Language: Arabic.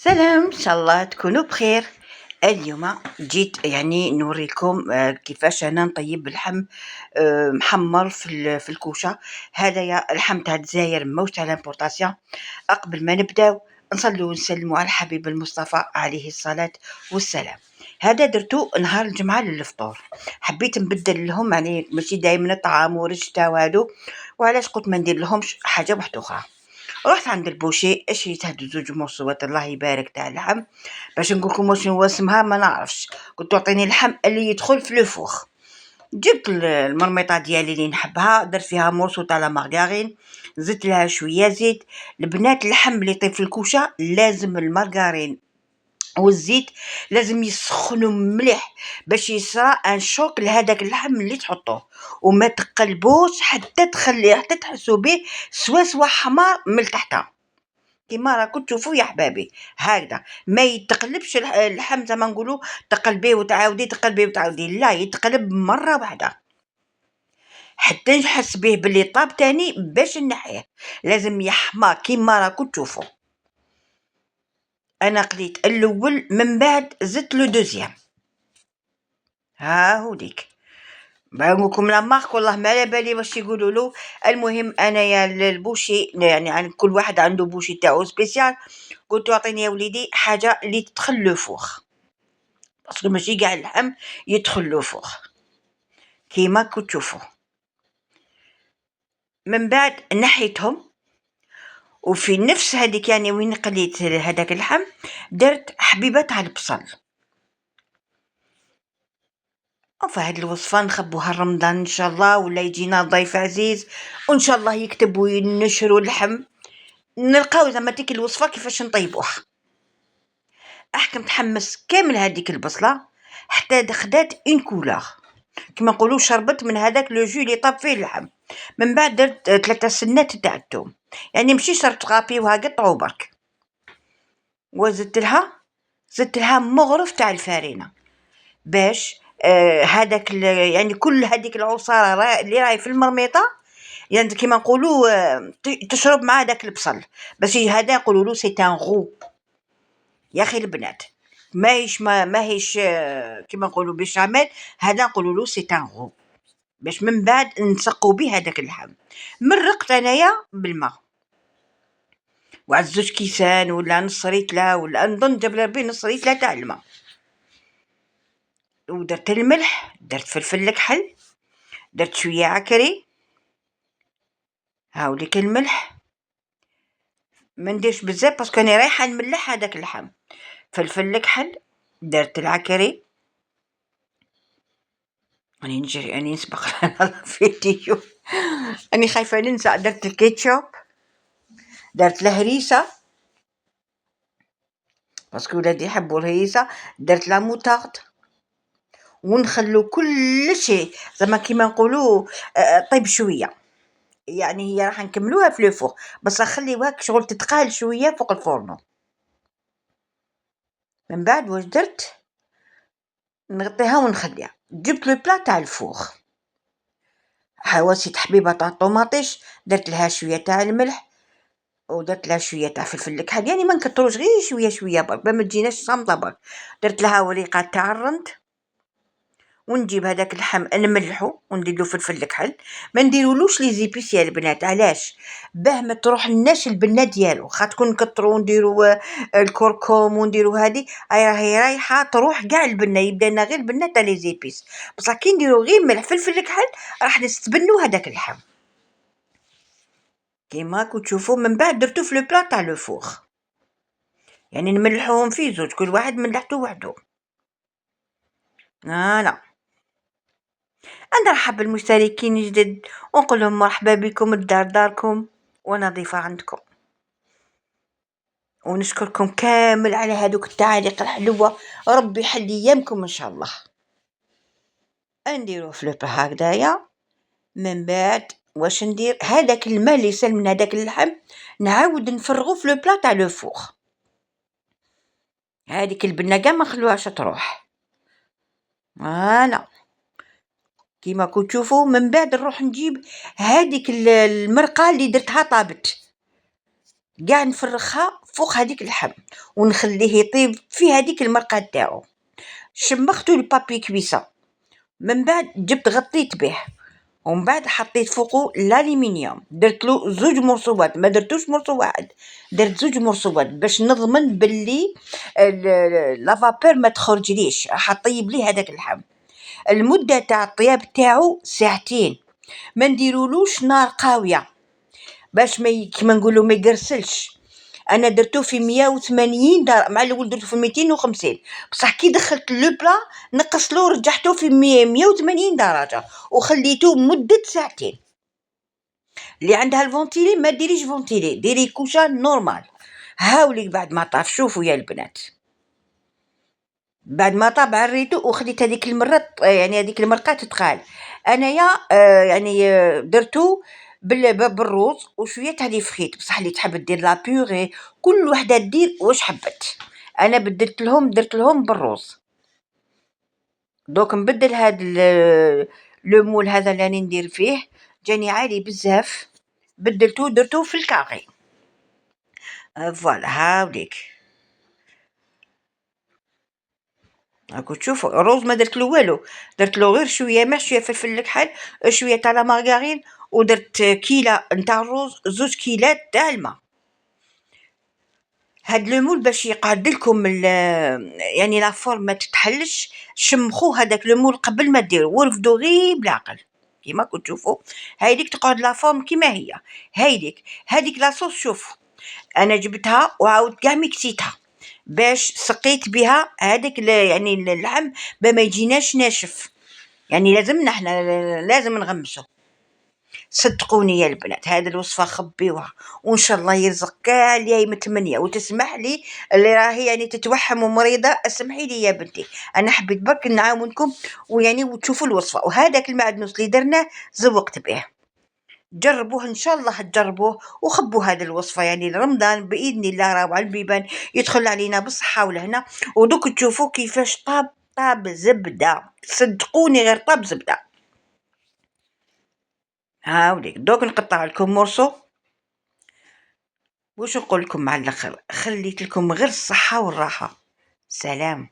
سلام، إن شاء الله تكونوا بخير. اليوم جيت نوريكم كيفاش أنا نطيب اللحم محمر في الكوشة. هذايا اللحم تاع الجزائر موش تاع لامبورطاسيون. قبل ما نبداو نصلوا ونسلموا على الحبيب المصطفى عليه الصلاة والسلام. هذا درتو نهار الجمعة للفطور، حبيت نبدل لهم يعني ماشي دايما الطعام ورشته وهادو، وعلاش قلت ما ندير لهمش حاجة واحدة أخرى. رحت عند البوشي شريت هادو زوج مصوات الله يبارك تاع اللحم، باش نقولكم واش هو اسمها ما نعرفش، قلت اعطيني اللحم اللي يدخل في الفوخ. جبت المرميطه ديالي اللي نحبها، درت فيها مورسو تاع لا مارغارين، زدت لها شويه زيت. البنات اللحم اللي يطيب في الكوشه لازم المارغارين والزيت لازم يسخنوا مليح باش يصرى ان شوك لهذاك اللحم اللي تحطوه، وما تقلبوش حتى تخليه حتى تحسوا به سوا حمار من تحتها كيما راكم تشوفوا يا حبابي. هكذا ما يتقلبش اللحم زي ما نقولوا تقلبيه وتعاودي تقلبيه وتعاودي، لا، يتقلب مره واحده حتى نحس به باللي طاب تاني باش نحيه. لازم يحمى كيما راكم تشوفوا. انا قليت الاول من بعد زدت لو دوزيام. ها هو ديك بقولكم لا مارك والله ما على بالي واش يقولوا له. المهم انايا البوشي يعني كل واحد عنده بوشي تاعو سبيسيال. قلت له اعطيني يا وليدي حاجه اللي تدخل لو فوخ، باسكو ماشي قاع اللحم يدخل لو فوخ كيما كنت تشوفوا. من بعد نحيتهم، وفي نفس هذيك يعني وين قليت هذاك اللحم درت حبيبه تاع البصل. فهاد الوصفه نخبوها رمضان ان شاء الله، ولا يجينا ضيف عزيز وان شاء الله يكتب وينشروا اللحم، نلقاو زعما ديك الوصفه كيفاش نطيبوها. احكم تحمس كامل هذيك البصله حتى خدات اون كولور، كما نقولوا شربت من هذاك لو جو اللي طاب فيه اللحم. من بعد درت 3 سنات تاع الثوم، يعني ماشي شرط غابيوها قطعوا برك. وزدت لها مغرف تاع الفارينه باش هذاك يعني كل هذيك العصاره اللي راهي في المرميطه، يعني كيما نقولوا تشرب مع داك البصل. باش هذا نقولوا له سي ان غو. يا اخي البنات ماهيش كيما نقولوا بشاميل، هذا نقولوا له سي ان غو. باش من بعد نسقوا به هذاك اللحم. مرقت انايا بالماء واحد 2 كيسان ولا نص ريتله، ولا نظن جاب ربي نص ريتله تاع الماء. ودرت الملح، درت فلفل الكحل، درت شويه عكري، هاوليك الملح ما نديرش بزاف باسكو انا رايحه نملح هذاك اللحم. فلفل الكحل، درت العكري، راني نجري راني نسبق الفيديو راني خايفه ننسى. درت الكيتشوب، درت الهريسه باسكو ولادي يحبوا الهريسه، درت لا موطارد. ونخلو كل شيء زعما كيما نقولوا طيب شويه، يعني هي راح نكملوها في لو فوق بس نخليوها شغل تتقال شويه فوق الفرن. من بعد واش درت؟ نغطيها ونخليها. جبت لو بلا تاع الفوخ، حواسيت حبيبه تاع الطوماطيش، درت لها شويه تاع الملح، ودرت لها شويه تاع فلفل الكحل، يعني ما نكتروش غير شويه برك ما تجيناش صامته برك. درت لها وريقه تاع الرند، ونجيب هذاك اللحم نملحو ونديرلو فلفل الكحل. ما نديرولوش لي زيبيس يا البنات، علاش؟ باه ما تروح لناش البنه ديالو، خاطر نكثروا ونديروا الكركم ونديروا هذه راهي رايحه تروح كاع البنه، يبدا لنا غير البنه تاع لي زيبيس. بصح كي نديروا غير ملح فلفل الكحل راح نستبنوا هذاك اللحم كيما راكم تشوفوا. من بعد درتو في لو بلا تاع لو فوخ، يعني نملحوهم في زوج، كل واحد ملحتو وحدو. فوالا نرحب بالمشتركين جدد ونقول لهم مرحبا بكم الدار داركم وانا ضيفة عندكم، ونشكركم كامل على هذوك التعاليق الحلوة. ربي يحلي ايامكم ان شاء الله. نديرو في لوبا هكذايا. من بعد واش ندير؟ هذاك الماء اللي سال من هذاك اللحم نعاود نفرغو في لو بلا تاع لو فوخ. هذيك البنه كاع ما نخلوهاش تروح. فوالا كيما كنتو تشوفوا. من بعد نروح نجيب هذيك المرقه اللي درتها طابت، قاع نفرخها فوق هذيك اللحم ونخليه يطيب في هذيك المرقة تاعو. شمختو البابي كويسة، من بعد جبت غطيت به، ومن بعد حطيت فوقو الالومنيوم، درتلو زوج مرصوبات، ما درتوش مرصو واحد، درت زوج مرصوبات باش نضمن باللي لافابور ما تخرجليش، راح طيب لي هذاك اللحم. المدة تاع الطياب تاعو ساعتين، ما نديرولوش نار قاوية باش كيما نقولوا ما يقرسلش. انا درتو في 180 درجه، مع الاول درتو في 250، بصح كي دخلت لو بلا نقصلو رجعتو في 180 درجه وخليتوه مده ساعتين. اللي عندها الفونتيلي ما ديريش فونتيلي، ديري كوشا نورمال. هاوليك بعد ما طاف، شوفوا يا البنات، بعد ما طاب عريتو وخليت هذيك المرة يعني هذيك المرقة تتقال. انايا يعني درتو بالروز وشويه تاع لي فخيت، بصح اللي تحب دير لا بيغي كل وحده دير واش حبت. انا بدلت لهم، درت لهم بالروز. دوك نبدل هاد لو مول هذا اللي راني ندير فيه، جاني عالي بزاف، بدلتو درتو في الكاغي. فوالا هاوليك راكو تشوفوا الروز ما درت له والو، درت له غير شويه ماء، شويه فلفل الكحل، شويه تاع لا مارغرين، ودرت كيله نتاع الروز، زوج كيلات تاع الماء. هاد لو مول باش يقعد لكم يعني لا فورم ما تتحلش، شمخوا هذاك لو مول قبل ما ديروا، ورفدوا غير بالعقل كيما كنتو تشوفوا. هايديك تقعد لا فورم كيما هي. هايديك لاصوص شوف، انا جبتها وعاود كاع ميكسيتها باش سقيت بها هذاك يعني اللحم ما يجيناش ناشف، يعني لازمنا احنا لازم نغمسه. صدقوني يا البنات هذه الوصفة خبيوها، وإن شاء الله يرزق كاع اللي متمنية. وتسمح لي اللي راهي يعني تتوحم ومريضة، اسمحي لي يا بنتي، أنا حبيت برك نعاونكم ويعني وتشوفوا الوصفة. وهذاك المعدنوس اللي درناه زوقت به، جربوه إن شاء الله تجربوه وخبوا هذه الوصفة يعني لرمضان بإذن الله، راهو على البيبان يدخل علينا بالصحة والهنا. ودوك تشوفوا كيفاش طاب زبدة، صدقوني غير طاب زبدة. هاوليك دوك نقطع لكم مرسو، واش نقول لكم مع الاخر، خليت لكم غير الصحة والراحة. سلام.